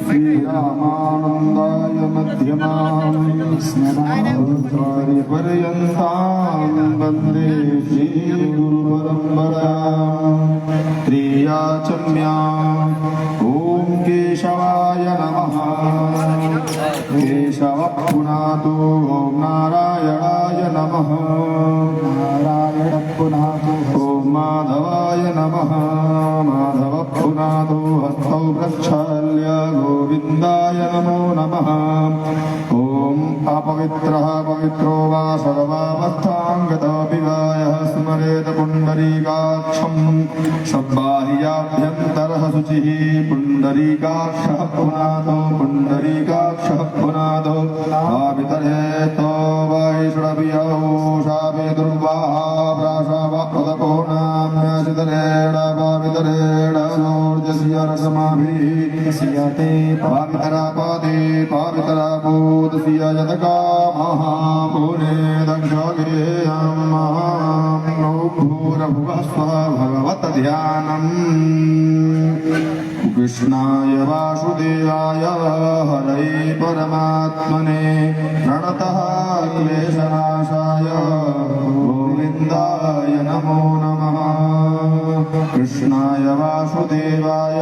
श्रीरामानन्दाय मध्यमां स्मराचार्यपर्यन्तां वन्दे श्रीगुरुपरम्परां त्रियाचम्याम् ॐ केशवाय नमः। केशवः पुनातु ॐ नारायणाय नमः। नारायणः पुनातु ॐ माधवाय नमः। माधवः पुनातु हस्तौ प्रक्षाल्य गोविन्दाय नमो नमः। ॐ अपवित्रः पवित्रो वा सर्वावस्थाङ्गतविवायः स्मरेत पुण्डरीकाक्षं सब्बाह्याभ्यन्तरः शुचिः पुण्डरीकाक्षः पुनातो पुण्डरीकाक्षः पुनातो भावितरेतो वैष्णव्यौ शापे दुर्वाहा प्राशावपदको नाम्यसितरेण भावितरेण नोर्जस्य रसमाभिः सियते भावितरापदे भावितरापूतसिय यतकामः पुने दक्षगेयं नो भूरभुवः स्वः भगवत ध्यानम्। कृष्णाय वासुदेवाय हरये परमात्मने प्रणतः क्लेशनाशाय गोविन्दाय नमो नमः। कृष्णाय वासुदेवाय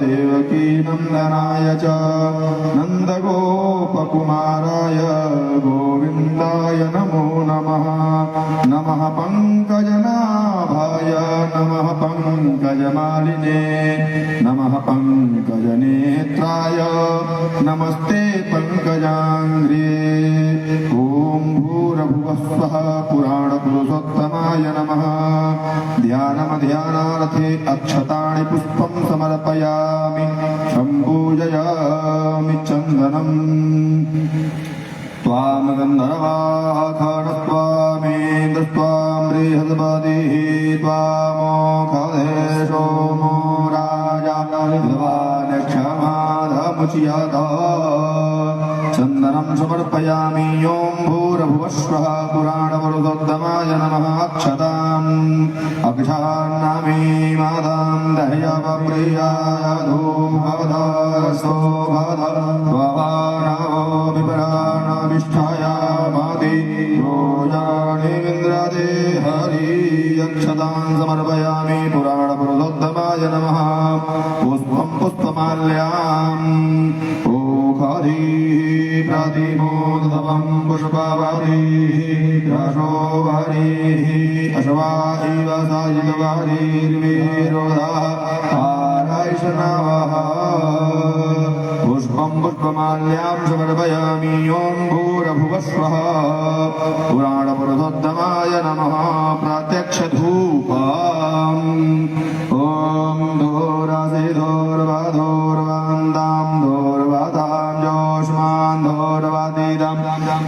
देवकीनन्दनाय च नन्दगोपकुमाराय गोविन्दाय नमो नमः। नमः पङ्कजनाभाय नमः पङ्कजमालिने नमः पङ्कजनेत्राय नमस्ते पङ्कजाङ्घ्रे। ॐ भूर्भुवः स्वः पुराणपुरुषोत्तमाय नमः। ध्यानार्थे अक्षतानि पुष्पं समर्पयामि सम्पूजयामि चन्दनम्। त्वां गन्धर्वाः खड्गत्वामेन्द्रस्त्वां बृहस्पतिः त्वामोखदेशो मो राजा विद्वानक्षमाधमुच्यत। चन्दनं समर्पयामि ॐ भूर्भुवः स्वः पुराणपुरुषोत्तमाय नमः। अक्षताम् अक्षान्नामी मादां दह्यवप्रियाय धूमवधसो भवद त्ववानवो विप्राणाभिष्ठायामादि योजानीन्द्रदे हरि। अक्षतां समर्पयामि पुराणपुरुषोत्तमाय नमः। पुष्पं पुष्पमाल्याम् ओखरी प्रतिमोदवं पुष्पवरीः रसोवरीः अश्वाइव सायुधवरीर्वीरोधः आरैषणवः। पुष्पं पुष्पमाल्यां समर्पयामि ॐ भूर्भुवः स्वः पुराणपुरुषोत्तमाय नमः। प्रत्यक्षधूपम् ॐ धूरसिधूर्वधूर्वान्तां धूर्वतां जोष्मान् धूर्वतीदं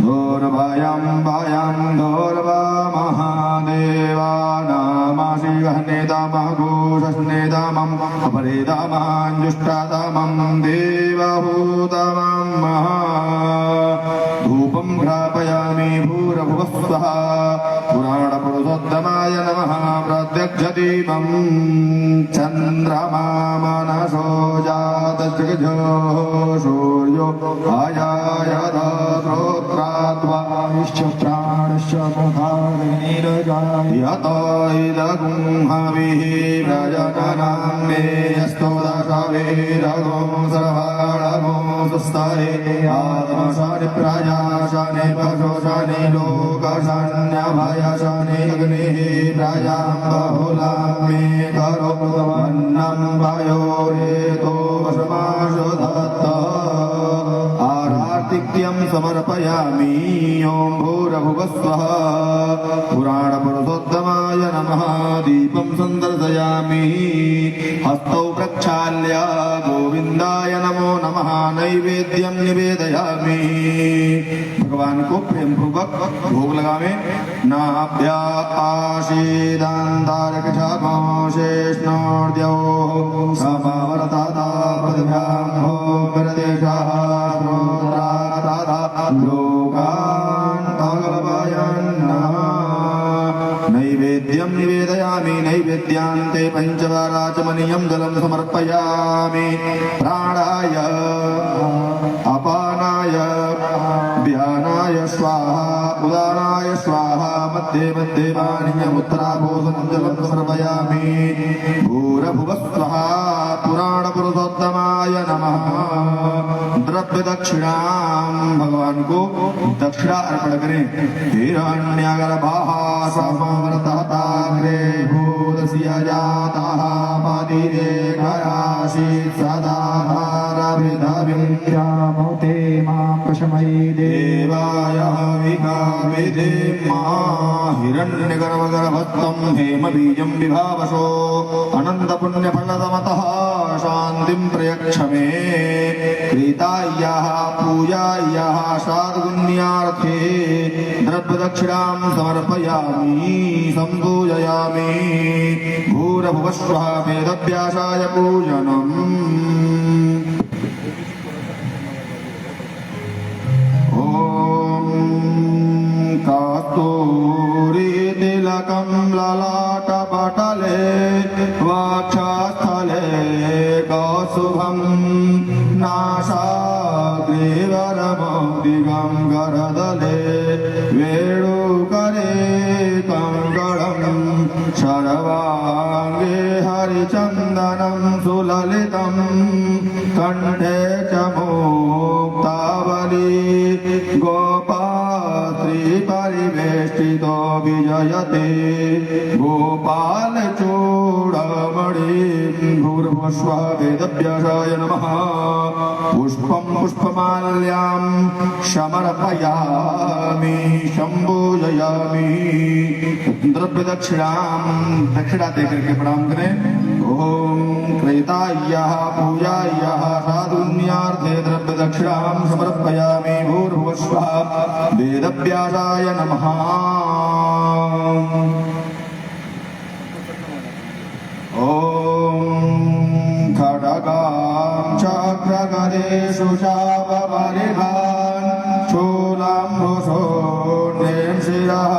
धूर्भयं भयं धूर्वमहादेवानामाशिवह्नेतामः घोषस्नेतामम् अपरेतामाञ्जुष्टातामं देवहूतमं महा। धूपं घ्रापयामि भूर्भुवः स्वः पुराणपुरुषोत्तमाय नमः। प्रत्यक्षदीपं चन्द्रमा मनसो जातजगजो सूर्यो आयायत श्रोत्राद्वाश्च प्राणश्च मुखाग्निर्जायत इदगुं हविः प्रजननं मे यस्तो दशवीरगो सर्वाणगो सुस्तरे आत्मशानि प्रजाशानि पशुशानि लोकशान्यभयशानि अग्निः प्रजां बहुलां मे करोतु अन्नं वयोरेतो वशमाशु दत्त। आरार्तिक्यं समर्पयामि ॐ भूर्भुवः स्वः पुराणपुरुषोत्तमाय नमः। दीपं सन्दर्शयामि हस्तौ प्रक्षाल्य गोविन्दाय नमो नमः। नैवेद्यं निवेदयामि। भगवान को प्रेम पूर्वक भोग लगावे। नाभ्या आशीदान्तारकशाकोशेष्णोर्द्यो समावरताता प्रतिभ्यां प्रदेशः श्रोत्राता लोकान् अगलवयन्। नैवेद्यं नैवेद्यं निवेदयामि नैवेद्यान्ते पञ्चवाराचमनीयं जलं समर्पयामि प्राणाय अपानाय व्यानाय स्वाहा उदानाय स्वाहा मध्ये मध्ये पानीयमुत्तराभूषणं जलं समर्पयामि भूरभुवः स्वः पुराणपुरुषोत्तमाय नमः। द्रव्य दक्षिणां भगवान को दक्षिणा अर्पण करें। हिरण्यगर्भाः समवर्तताग्रे भूतस्य जाताः पतिरेखयासीत् सदा धारविधविन्द्यामोते मां प्रशमयि देवाय विकाविधे मा हिरण्यगर्भगर्भत्वं हेमबीजं विभावसो अनन्तपुण्यफलदमतः शान्तिं प्रयच्छ मे कृतायाः पूजायाः साधुपुण्यार्थे द्रव्यदक्षिणां समर्पयामि सम्पूजयामि भूरभुवः स्वः वेदव्यासाय पूजनम्। कस्तूरितिलकं ललाटपटले वक्षस्थले कौस्तुभं नासाग्रीवरमौक्तिकं करदले वेणुकरे कङ्कणं सर्वाङ्गे हरिचन्दनं सुललितं कण्ठे च मुक्तावली गोपात्रिपरिवेष्टितो विजयते गोपालचूडमणिं भूर्भुवस्वः वेदव्यासाय नमः। पुष्पं पुष्पमाल्यां समर्पयामि सम्पूजयामि द्रव्य दक्षिणा देकर के प्रणाम करें। ओम क्रेतायाः पूजायाः साधुन्यार्थे द्रव्य दक्षिणां समर्पयामि भूर्भुवः स्वः वेदव्यासाय नमः। ओम खड्गां चक्रगदेषु चापपरिघान् शूलाम्भुशोर्णें शिरः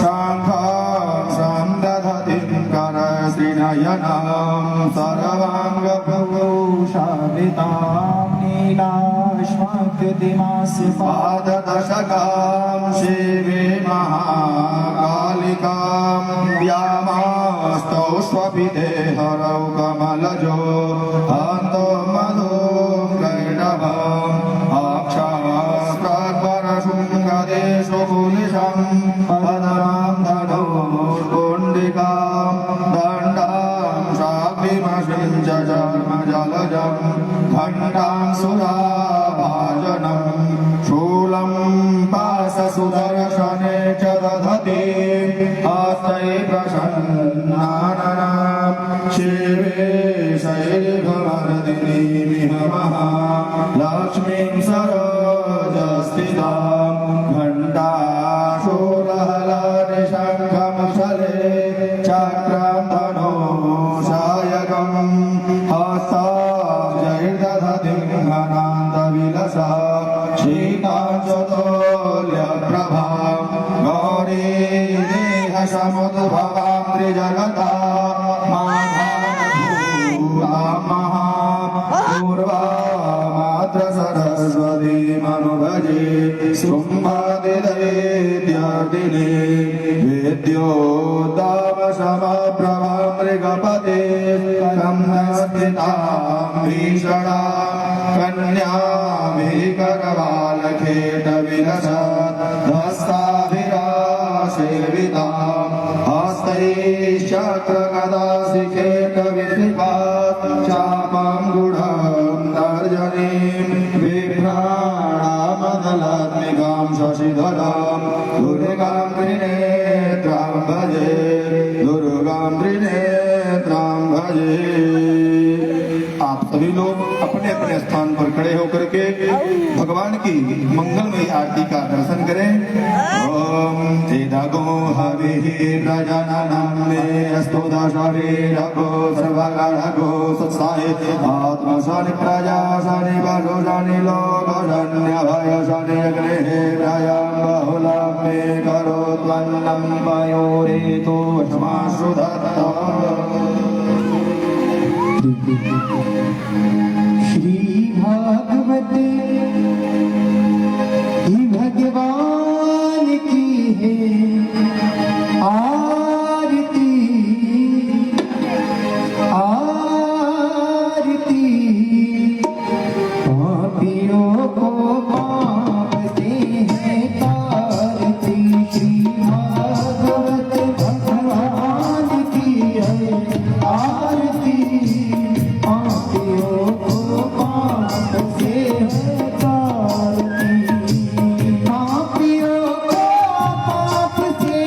शाङ्खां सन्दधतिं करश्रीनयनां सर्वाङ्गभूषावृतां नीलाश्मद्युतिमास्य पाददशकां शिवे महाकालिकां व्यामास्तौ स्वपिते हरौ कमलजो हन्तो मधु कैटभम् अक्षास्त्रपरशृङ्गदेशु पुलिशं पदनां धनुर्पुण्डिकां दण्डां शाग्निमशिं च जन्मजलजं घण्टां सुराभाजनं शूलं पाशसुदर्शने च दधति हस्तै प्रसन्नाननां शिवे शैलमर्दिनीमिह महालक्ष्मीं सरोजस्थितां घण्टाशूलहलानि शङ्खमुसले चक्रं धनुषायकं हस्ताब्जैर्दधतिं घनान्तविलसा शीताञ्चतोल्यप्रभां गौरी देहसमुद्भवां त्रिजगता पूर्वामात्र सरस्वतीमनुभजे शुम्भादिदैत्यादिने वेद्योद्दामशमप्रभा मृगपते कन्नस्थितां भीषणां कन्याभिकरवालखेटविलसद्हस्ताभिरासेवितां हस्तैश्चक्रगदाशिखेटविधिपात् चापां गुढं तर्जनीं बिभ्राणामदलात्मिकां शशिधरां दुर्गां त्रिनेत्रां भजे दुर्गां त्रिनेत्रां भजे। आप सभी लोग अपने अपने स्थान पर खड़े होकर के भगवान की मंगलमयी आरती का दर्शन करें। ओम तेदागो हविः प्रजननं मे अस्तु दशवीरगो सर्वगणगो सत्साय आत्मशनि प्रजाशनि वशुशनि लोकशन्यभयशनि अग्नेः प्रयां बहुलं मे करोतु वन्नं पयोरेतो समाश्रुधत्ता श्री भागवते ही भगवान की है आरती आरती पापियों को पाप से है तारती श्री भागवत भगवान की है आरती पापियों को पाप से है तारती पापियों को पाप से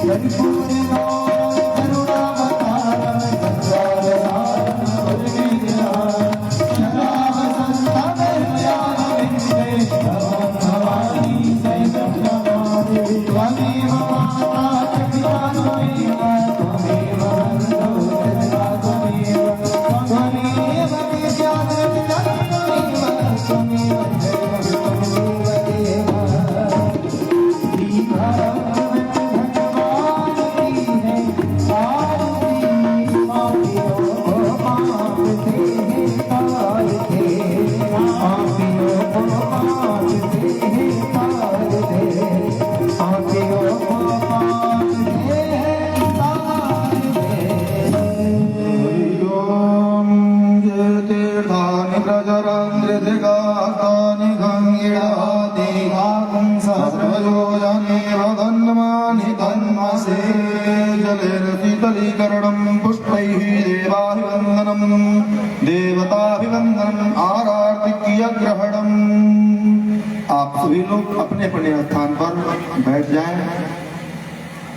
जलेन पुष्पैः देवाभिवन्दनम् देवताभिवन्दनम् आरार्तिक्यग्रहणम्। आप सभी लोग अपने अपने स्थान पर बैठ जाएं,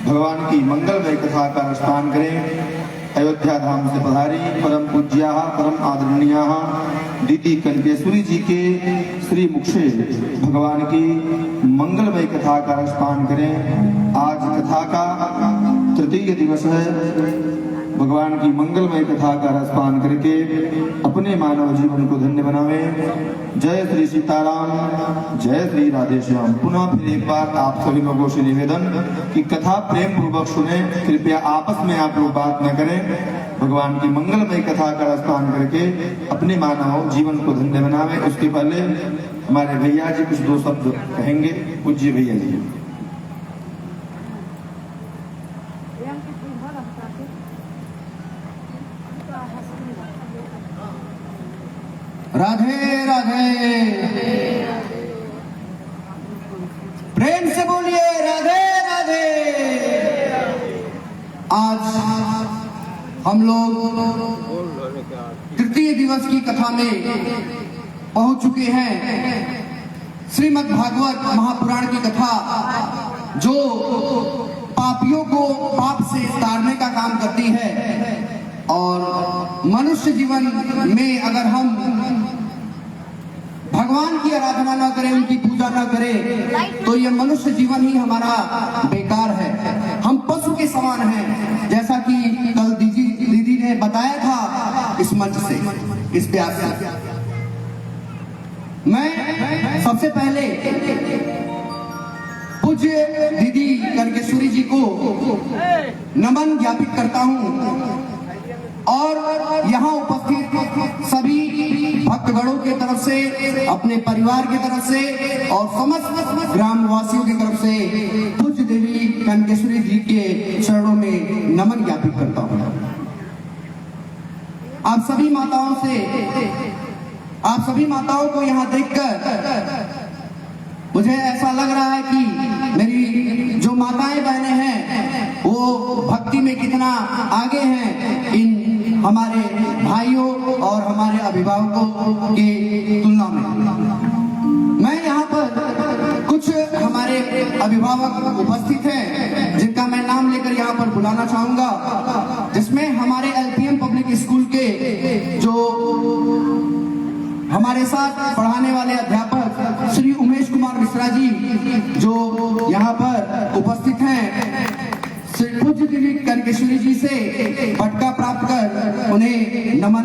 भगवान की मंगलमय कथा का अनुष्ठान करें। अयोध्या धाम से पधारी परम पूज्या परम आदरणीया दीदी कनकेश्वरी जी के श्री मुख से भगवान की मंगलमय कथा का अनुष्ठान करें। आज कथा का तृतीय दिवस है। भगवान की मंगलमय कथा का रसपान करके अपने मानव जीवन को धन्य बनावे। जय श्री सीताराम, जय श्री राधे श्याम। पुनः फिर एक बार आप सभी लोगों से निवेदन कि कथा प्रेम पूर्वक सुने, कृपया आपस में आप लोग बात न करें। भगवान की मंगलमय कथा का रसपान करके अपने मानव जीवन को धन्य बनावे। उसके पहले हमारे भैया जी कुछ दो शब्द कहेंगे। पूज्य भैया जी। राधे राधे, प्रेम से बोलिए राधे राधे। आज हम लोग तृतीय दिवस की कथा में पहुंच चुके हैं। श्रीमद् भागवत महापुराण की कथा जो पापियों को पाप से तारने का काम करती है। और मनुष्य जीवन में अगर हम भगवान की आराधना न करें, उनकी पूजा न करें, तो ये मनुष्य जीवन ही हमारा बेकार है। हम पशु के समान हैं, जैसा कि कल दीदी ने बताया था इस मंच से, इस व्यास से। मैं सबसे पहले पूज्य दीदी कनकेश्वरी जी को नमन ज्ञापित करता हूँ और यहाँ उपस्थित सभी भक्तगणों के तरफ से, अपने परिवार के तरफ से और समस्त ग्रामवासियों की तरफ से पूज्य देवी कनकेश्वरी जी के चरणों में नमन ज्ञापित करता हूँ। आप सभी माताओं को यहाँ देखकर मुझे ऐसा लग रहा है कि मेरी जो माताएं बहनें हैं वो भक्ति में कितना आगे हैं इन हमारे भाइयों और हमारे अभिभावकों की तुलना में। मैं यहाँ पर कुछ हमारे अभिभावक उपस्थित हैं जिनका मैं नाम लेकर यहाँ पर बुलाना चाहूंगा, जिसमें हमारे एलपीएम पब्लिक स्कूल के जो हमारे साथ पढ़ाने वाले अध्यापक श्री उमेश कुमार मिश्रा जी जो यहाँ पर उपस्थित हैं। पूज्य देवी कनकेश्वरी जी से पटका प्राप्त कर उन्हें नमन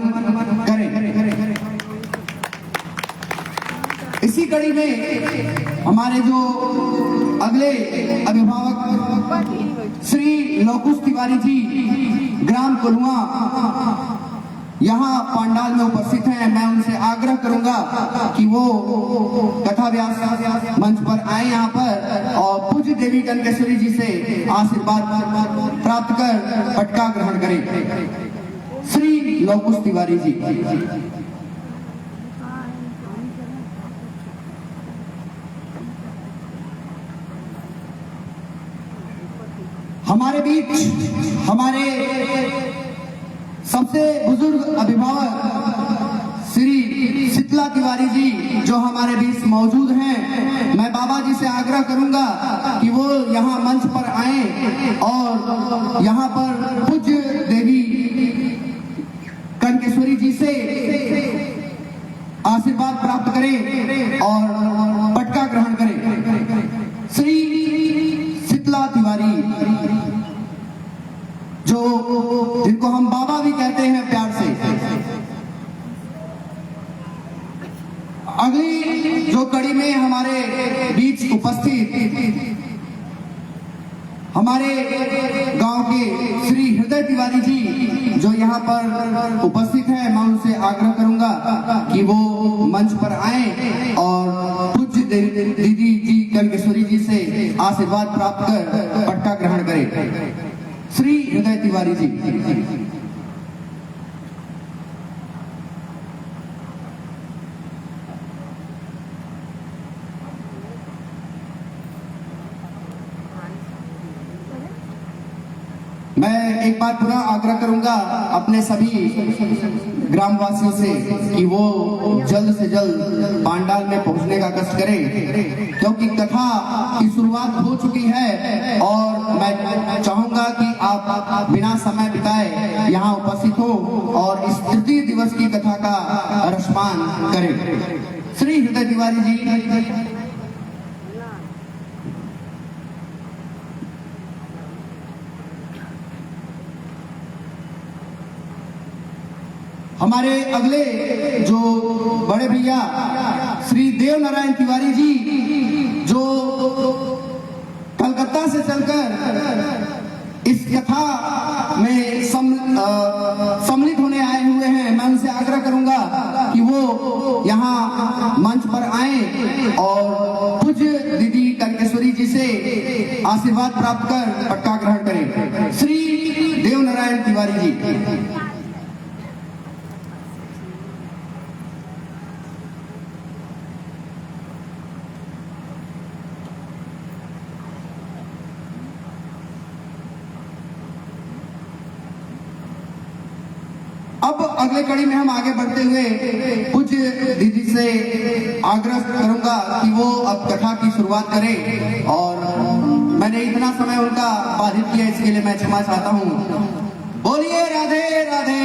करें। इसी कड़ी में हमारे जो अगले अभिभावक श्री लौकुश तिवारी जी ग्राम कोलुआ यहाँ पंडाल में उपस्थित हैं, मैं उनसे आग्रह करूंगा कि वो कथा व्यास मंच पर आए यहाँ पर और पूज्य देवी कनकेश्वरी जी से आशीर्वाद प्राप्त कर पटका ग्रहण करें। श्री लौकुश तिवारी जी। हमारे बीच हमारे सबसे बुजुर्ग अभिभावक श्री शीतला तिवारी जी जो हमारे बीच मौजूद हैं, मैं बाबा जी से आग्रह करूंगा कि वो यहाँ मंच पर आए और यहाँ पर पूज्य देवी कनकेश्वरी जी से आशीर्वाद प्राप्त करें और पटका ग्रहण करें। श्री शीतला तिवारी जो जिनको हम बाबा भी कहते हैं प्यार से, अगली जो कड़ी में हमारे बीच उपस्थित हमारे गांव के श्री हृदय तिवारी जी जो यहाँ पर उपस्थित है, मैं उनसे आग्रह करूंगा कि वो मंच पर आए और पूज्य दीदी जी कनकेश्वरी जी से आशीर्वाद प्राप्त कर पटका ग्रहण करें। श्री हृदय तिवारी जी। मैं एक बार पुनः आग्रह करूंगा अपने सभी ग्रामवासियों से कि वो जल्द से जल्द पांडाल में पहुंचने का कष्ट करें, क्योंकि कथा की शुरुआत हो चुकी है और मैं चाहूंगा कि आप बिना समय बिताए यहाँ उपस्थित हो और इस तृतीय दिवस की कथा का रसपान करें। श्री हृदय तिवारी जी। हमारे अगले जो बड़े भैया श्री देव नारायण तिवारी जी जो कलकत्ता से चलकर इस कथा में सम्मिलित होने आए हुए हैं, मैं उनसे आग्रह करूंगा कि वो यहाँ मंच पर आए और पूज्य दीदी कनकेश्वरी जी से आशीर्वाद प्राप्त कर पटका ग्रहण करें। श्री देव नारायण तिवारी जी। अब अगले कड़ी में हम आगे बढ़ते हुए पूज्य दीदी से आग्रह करूंगा कि वो अब कथा की शुरुआत करें और मैंने इतना समय उनका बाधित किया, इसके लिए मैं क्षमा चाहता हूं। बोलिए राधे राधे।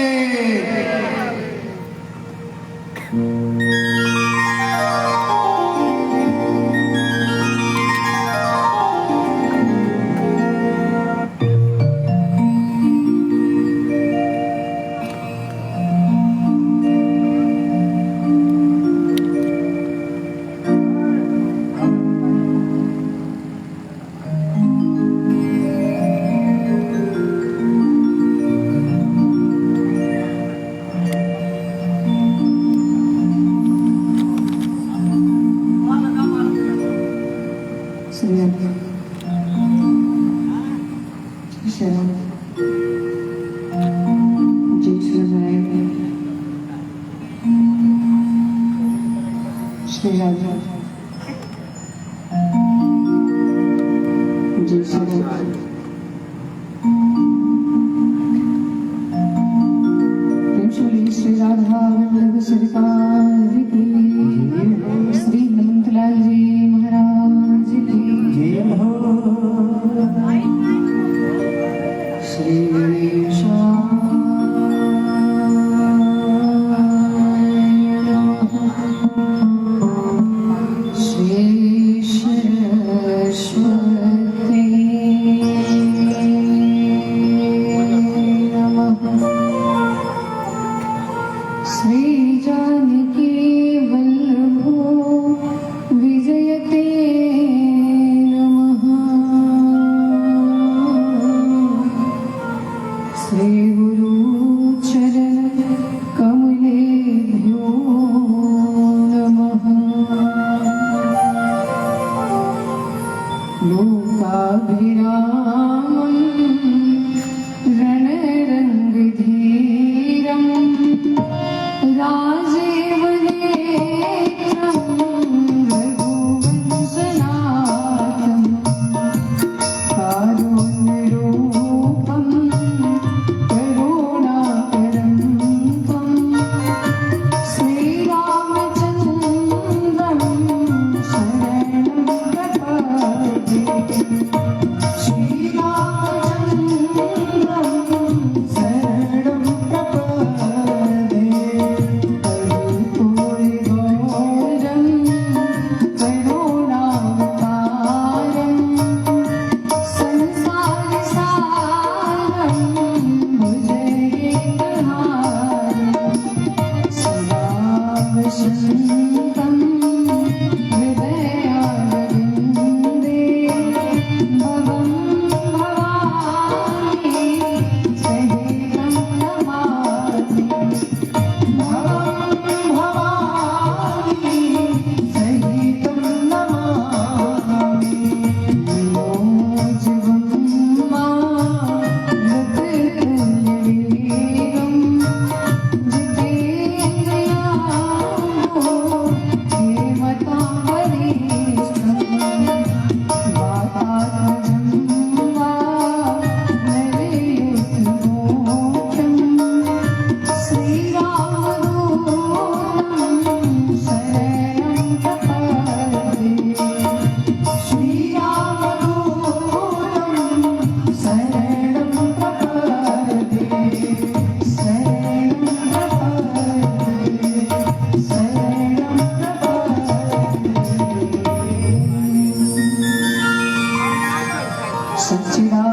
सच्चिदानंद